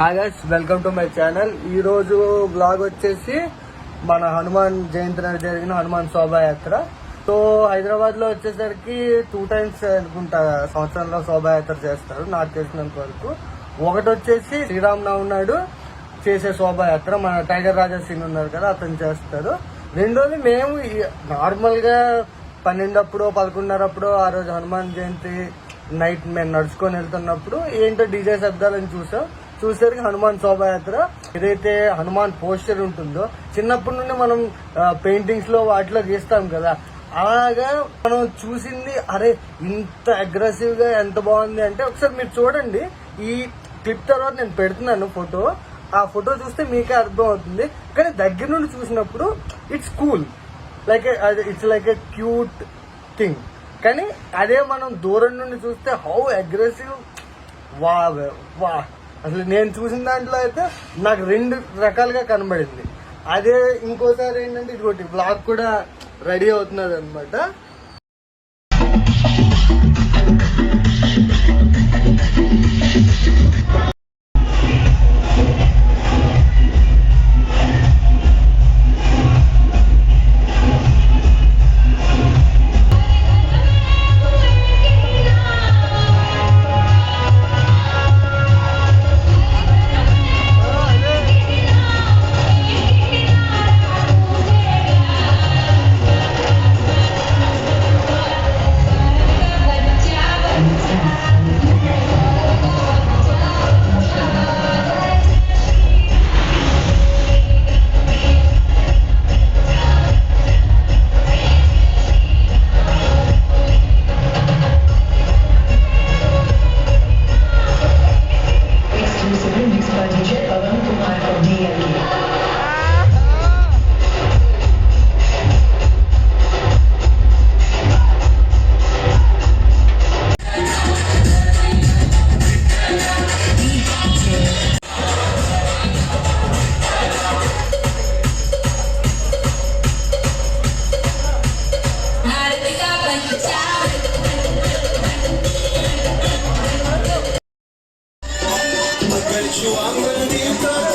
Hi guys, welcome to my channel. ఈ రోజు blog వచ్చేసి మన హనుమాన్ జయంతి నాడు జరిగిన హనుమాన్ శోభాయాత్ర. సో హైదరాబాద్ లో వచ్చేసరికి 2 times అనుకుంటా సంవత్సరంలో శోభాయాత్ర చేస్తారు నాకు తెలిసినంత వరకు. ఒకటి వచ్చేసి శ్రీరామనవమి నాడు చేసే శోభాయాత్ర, మన టైగర్ రాజా సీన్ ఉన్నారు కదా అతను చేస్తారు. రెండోది మేము నార్మల్ గా 12 అప్పుడు 11:30 అప్పుడు ఆ రోజు హనుమాన్ జయంతి నైట్ మేము నడుచుకొని వెళ్తున్నప్పుడు ఏంటో డీజే శబ్దాలను చూసేసరికి హనుమాన్ శోభాయాత్ర. ఏదైతే హనుమాన్ పోస్టర్ ఉంటుందో చిన్నప్పటి నుండి మనం పెయింటింగ్స్ లో వాటిలో గీస్తాం కదా, అలాగా మనం చూసింది అరే ఇంత అగ్రెసివ్ గా ఎంత బాగుంది అంటే ఒకసారి మీరు చూడండి. ఈ క్లిప్ తర్వాత నేను పెడుతున్నాను ఫోటో, ఆ ఫోటో చూస్తే మీకే అర్థం అవుతుంది. కానీ దగ్గర నుండి చూసినప్పుడు it's cool, it's like a cute thing. కానీ అదే మనం దూరం నుండి చూస్తే హౌ అగ్రెసివ్, వా వా అసలు నేను చూసిన దాంట్లో అయితే నాకు 2 రకాలుగా కనబడింది. అదే ఇంకోసారి ఏంటంటే ఇదిగోటి బ్లాగ్ కూడా రెడీ అవుతున్నది అనమాట. I'm gonna be